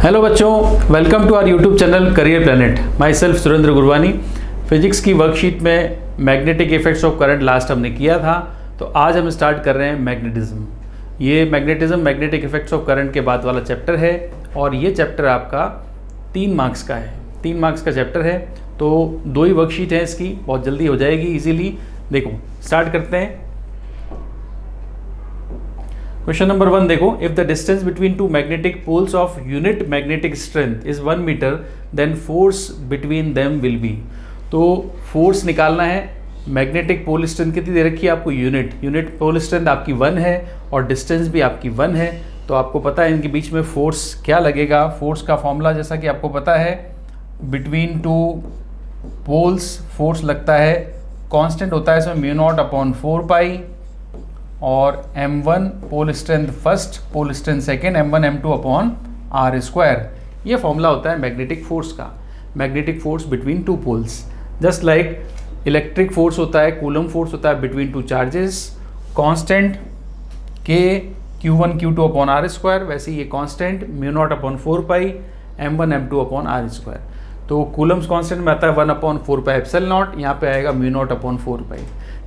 Hello बच्चों, welcome to our YouTube channel career planet. My self Surendra Gurwani. Physics की worksheet में magnetic effects of current last हमने किया था, तो आज हम स्टार्ट कर रहे हैं मैग्नेटिज्म। ये मैग्नेटिक इफेक्ट्स ऑफ करंट के बाद वाला चैप्टर है और ये चैप्टर आपका 3 मार्क्स का है। 3 मार्क्स का चैप्टर है, तो 2 ही वर्कशीट है इसकी, बहुत जल्दी हो जाएगी इजीली। देखो स्टार्ट करते हैं। क्वेश्चन नंबर 1 देखो, if the distance between two magnetic poles of unit magnetic strength is 1 metre then force between them will be. तो फोर्स निकालना है। मैग्नेटिक पोल स्ट्रेंथ कितनी दे रखी है आपको? यूनिट पोल स्ट्रेंथ आपकी 1 है और डिस्टेंस भी आपकी 1 है, तो आपको पता है इनके बीच में फोर्स क्या लगेगा। फोर्स का फॉर्मूला जैसा कि आपको पता है, बिटवीन टू पोल्स फोर्स लगता है, कांस्टेंट होता है इसमें μ0/4π और m1 pole strength first, pole strength second, m1 m2/r²। ये फॉर्मूला होता है मैग्नेटिक फोर्स का। Magnetic force between two poles, just like electric force होता है, कूलम फोर्स होता है between two charges, constant k q1 q2/r², वैसे ये कांस्टेंट μ0/4π m1 m2/r²। तो कूलम्स कांस्टेंट में आता है 1/4πε0, यहाँ पे आएगा μ0/4π।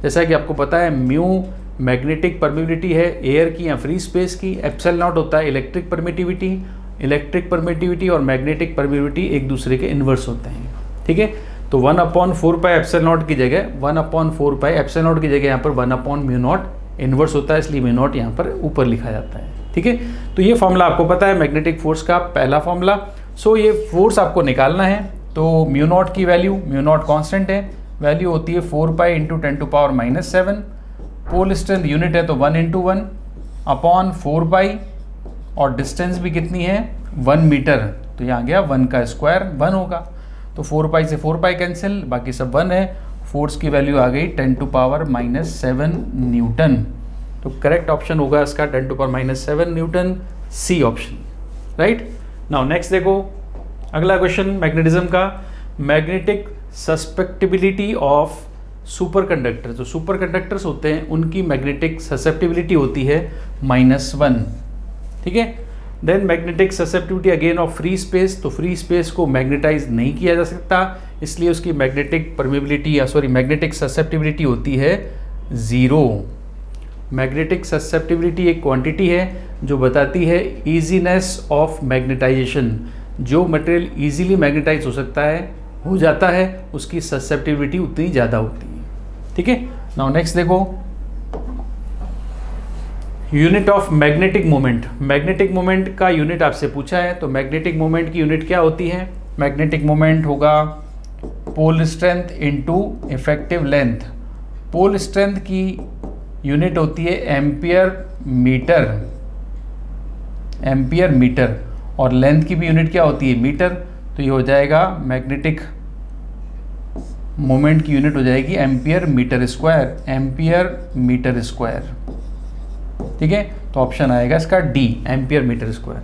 जैसा कि आपको पता है म्यू मैग्नेटिक परमिटिविटी है एयर की या फ्री स्पेस की, ε0 होता है इलेक्ट्रिक परमिटिविटी। इलेक्ट्रिक परमिटिविटी और मैग्नेटिक परमिटिविटी एक दूसरे के इन्वर्स होते हैं, ठीक है। तो 1/4πε0 की जगह 1/4πε0 की जगह यहाँ पर 1/μ0 इन्वर्स होता है, इसलिए μ0 यहाँ पर ऊपर लिखा जाता है, ठीक है। तो ये फॉर्मूला आपको पता है मैग्नेटिक फोर्स का पहला फॉर्मूला। सो ये फोर्स आपको निकालना है, तो μ0 की वैल्यू, μ0 कांस्टेंट है, वैल्यू होती है 4π × 10⁻⁷। पोल स्ट्रेंथ यूनिट है तो 1 × 1/4π और डिस्टेंस भी कितनी है 1 मीटर, तो यहाँ गया 1 का स्क्वायर 1 होगा, तो 4π से 4π कैंसिल, बाकी सब 1 है। फोर्स की वैल्यू आ गई 10⁻⁷ न्यूटन। तो करेक्ट ऑप्शन होगा इसका 10⁻⁷ newton, C option, right. Now next देखो अगला क्वेश्चन मैग्नेटिज्म का। Magnetic susceptibility of super conductor, जो सुपर कंडक्टर्स होते हैं उनकी मैग्नेटिक ससेप्टिबिलिटी होती है -1, ठीक है। Then magnetic susceptibility again of free space, तो फ्री स्पेस को मैग्नेटाइज नहीं किया जा सकता, इसलिए उसकी मैग्नेटिक परमिबिलिटी या मैग्नेटिक ससेप्टिबिलिटी होती है 0। मैग्नेटिक ससेप्टिबिलिटी एक क्वांटिटी है जो बताती है इजीनेस ऑफ मैग्नेटाइजेशन। जो मटेरियल इजीली मैग्नेटाइज हो जाता है उसकी ससेप्टिबिलिटी उतनी ज़्यादा होती है, ठीक है। नाउ नेक्स्ट देखो, unit of magnetic moment. Magnetic moment का यूनिट आपसे पूछा है, तो मैग्नेटिक मोमेंट की यूनिट क्या होती है? मैग्नेटिक मोमेंट होगा pole strength into effective length. Pole strength की यूनिट होती है एम्पियर मीटर और लेंथ की भी यूनिट क्या होती है? मीटर। तो ये हो जाएगा मैग्नेटिक मोमेंट की यूनिट हो जाएगी एम्पियर मीटर स्क्वायर, ठीक है। तो ऑप्शन आएगा इसका D, ampere metre square.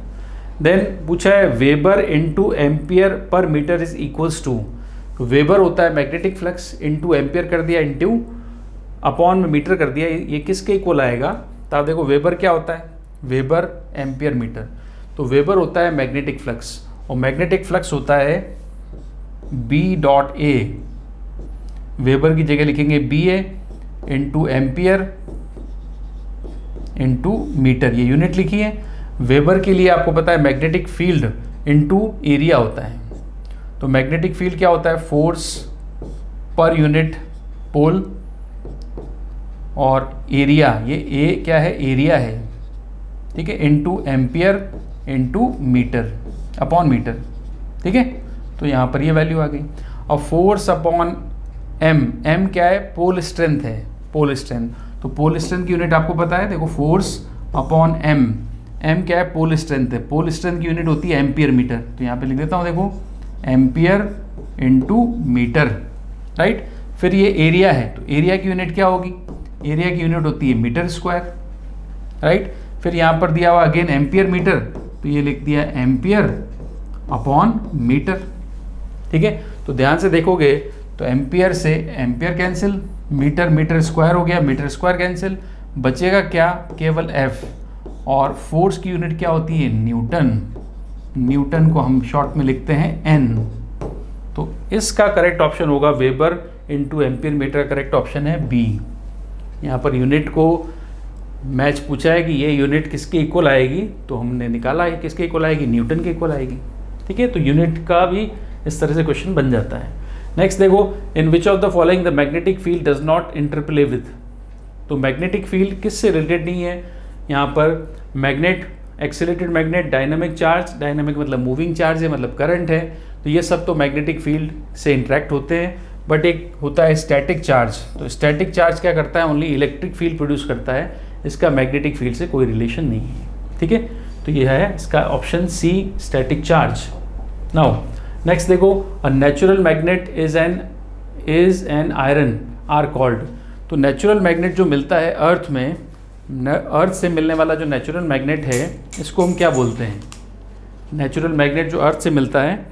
Then पूछा है वेबर इनटू एम्पियर पर metre is equals to. Weber होता है मैग्नेटिक फ्लक्स, इनटू एम्पियर कर दिया, इनटू अपॉन में मीटर कर दिया, ये किसके इक्वल आएगा? तो आप देखो वेबर क्या होता है, वेबर एम्पियर मीटर। तो वेबर होता है मैग्नेटिक फ्लक्स और मैग्नेटिक फ्लक्स होता है B.A। वेबर की जगह लिखेंगे BA into ampere into metre, ये यूनिट लिखी है। वेबर के लिए आपको पता है मैग्नेटिक फील्ड इंटू एरिया होता है। तो मैग्नेटिक फील्ड क्या होता है? फोर्स पर यूनिट पोल और एरिया, ये ए क्या है? एरिया है, ठीक है, into ampere into metre upon metre, ठीक है। तो यहाँ पर ये वैल्यू आ गई। और फोर्स अपॉन एम क्या है? पोल स्ट्रेंथ है, पोल स्ट्रेंथ। तो पोल स्ट्रेंथ की यूनिट आपको पता है, देखो फोर्स अपॉन एम क्या है? पोल स्ट्रेंथ है। पोल स्ट्रेंथ की यूनिट होती है एम्पियर मीटर, तो यहाँ पे लिख देता हूँ, देखो एम्पियर इंटू मीटर, राइट। फिर ये एरिया है, तो एरिया की यूनिट क्या होगी? एरिया की यूनिट होती है मीटर स्क्वायर, राइट। फिर यहाँ पर दिया हुआ अगेन एम्पियर मीटर, तो ये लिख दिया एम्पियर अपॉन मीटर, ठीक है। तो ध्यान से देखोगे तो एम्पियर से एम्पियर कैंसिल, मीटर स्क्वायर हो गया, मीटर स्क्वायर कैंसिल, बचेगा क्या? केवल F। और फोर्स की यूनिट क्या होती है? न्यूटन, न्यूटन को हम शॉर्ट में लिखते हैं एन। तो इसका करेक्ट ऑप्शन होगा weber into ampere metre, correct option है बी। यहाँ पर यूनिट को मैच पूछा है कि ये यूनिट किसके इक्वल आएगी, तो हमने निकाला है किसके इक्वल आएगी, न्यूटन के इक्वल आएगी। ठीक है, तो यूनिट का भी इस तरह से क्वेश्चन बन जाता है। नेक्स्ट देखो, in which of the following the magnetic field does not interplay with. तो मैग्नेटिक फील्ड किससे रिलेटेड नहीं है, यहाँ पर magnet, accelerated magnet, dynamic charge, dynamic मतलब मूविंग चार्ज है, मतलब करंट है, तो ये सब तो मैग्नेटिक फील्ड से इंटरेक्ट होते हैं। बट एक होता है स्टैटिक चार्ज, तो स्टैटिक चार्ज क्या करता है, ओनली इलेक्ट्रिक फील्ड प्रोड्यूस करता है, इसका मैग्नेटिक फील्ड से कोई रिलेशन नहीं है। ठीक है, तो ये है इसका option C, static charge. Now next देखो, a natural magnet is an iron ore called. तो नेचुरल मैग्नेट जो मिलता है अर्थ में, अर्थ से मिलने वाला जो नेचुरल मैग्नेट है, इसको हम क्या बोलते हैं, नेचुरल मैग्नेट जो अर्थ से मिलता है,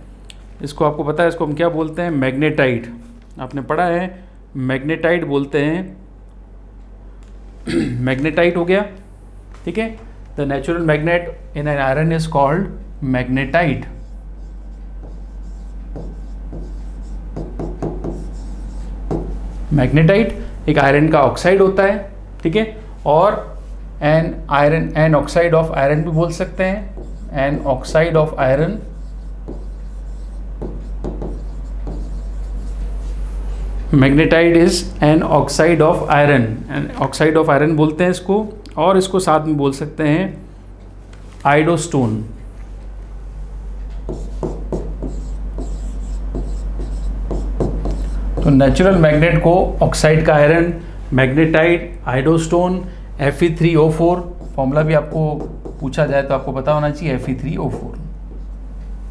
इसको आपको पता है इसको हम क्या बोलते हैं, मैग्नेटाइट। आपने पढ़ा है, मैग्नेटाइट बोलते हैं, मैग्नेटाइट हो गया। ठीक है, the natural magnet in an iron is called magnetite. Magnetite एक आयरन का ऑक्साइड होता है। ठीक है, और एन ऑक्साइड ऑफ आयरन भी बोल सकते हैं, an oxide of iron. Magnetite is an oxide of iron, an oxide of iron बोलते हैं इसको, और इसको साथ में बोल सकते हैं आइडोस्टोन। तो नेचुरल मैग्नेट को ऑक्साइड का आयरन, मैग्नेटाइट, आइडोस्टोन, Fe3O4, फॉर्मूला भी आपको पूछा जाए तो आपको पता होना चाहिए Fe3O4।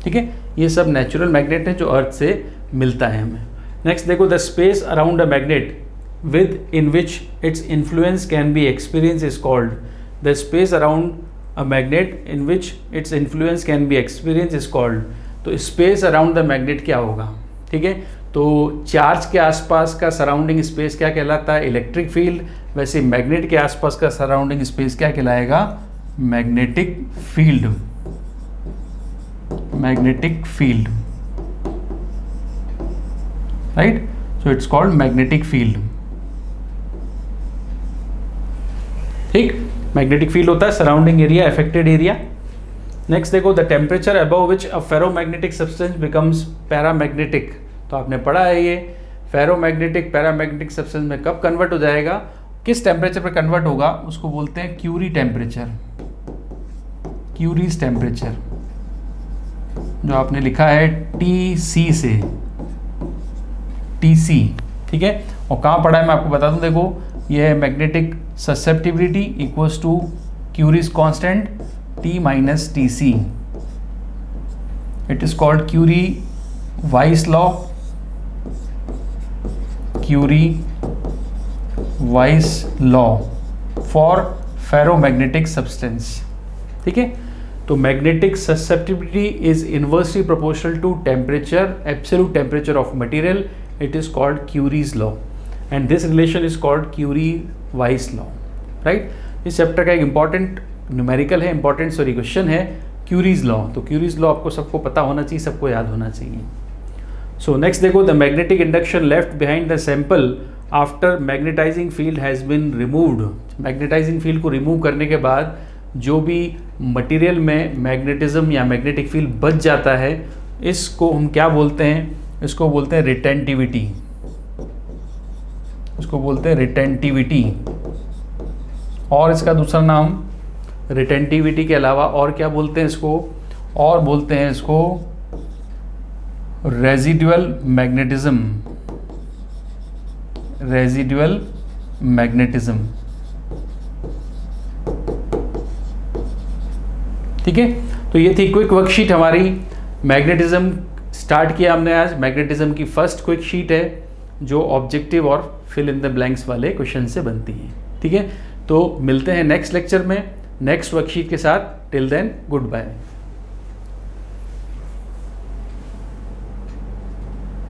ठीक है, ये सब नेचुरल मैग्नेट है जो अर्थ से मिलता है हमें। नेक्स्ट देखो, the space around a magnet with in which its influence can be experience is called. The space around a magnet in which its influence can be experience is called. तो space around the magnet क्या होगा, ठीक है, तो charge के आसपास का surrounding space क्या कहलाता है, इलेक्ट्रिक फील्ड। वैसे मैग्नेट के आसपास का सराउंडिंग स्पेस क्या कहलाएगा, magnetic field, magnetic field, right. So it's called magnetic field. ठीक, मैग्नेटिक फील्ड होता है surrounding area, affected area. Next देखो, the temperature above which a ferromagnetic substance becomes paramagnetic. तो आपने पढ़ा है ये फेरोमैग्नेटिक पैरामैग्नेटिक सब्सटेंस में कब कन्वर्ट हो जाएगा, किस टेम्परेचर पर कन्वर्ट होगा, उसको बोलते हैं क्यूरी टेम्परेचर, क्यूरीज टेम्परेचर, जो आपने लिखा है TC से, TC। ठीक है, और कहाँ पढ़ा है मैं आपको बता दूं, देखो ये है magnetic susceptibility equals to Curie's constant T minus TC। It is called Curie Weiss law, Curie Weiss law for ferromagnetic substance. ठीक है, तो magnetic susceptibility is inversely proportional to temperature, absolute temperature of material. It is called Curie's law and this relation is called Curie Weiss law, right. इस chapter का एक important numerical है, important sorry question है Curie's law. तो Curie's law आपको सबको पता होना चाहिए, सबको याद होना चाहिए। सो नेक्स्ट देखो, the magnetic induction left behind the sample after magnetizing field has been removed. Magnetizing field को रिमूव करने के बाद जो भी मटेरियल में मैग्नेटिज्म या मैग्नेटिक फील्ड बच जाता है, इसको हम क्या बोलते हैं, इसको बोलते हैं रिटेंटिविटी, इसको बोलते हैं रिटेंटिविटी। और इसका दूसरा नाम रिटेंटिविटी के अलावा और क्या बोलते हैं इसको, और बोलते हैं इसको रेजिडुअल मैग्नेटिज्म, रेजिडुअल मैग्नेटिज्म। ठीक है, तो ये थी क्विक वर्कशीट हमारी। मैग्नेटिज्म स्टार्ट किया हमने आज, मैग्नेटिज्म की फर्स्ट क्विक शीट है जो ऑब्जेक्टिव और फिल इन द ब्लैंक्स वाले क्वेश्चन से बनती है। ठीक है, तो मिलते हैं नेक्स्ट लेक्चर में नेक्स्ट वर्कशीट के साथ। Till then good bye.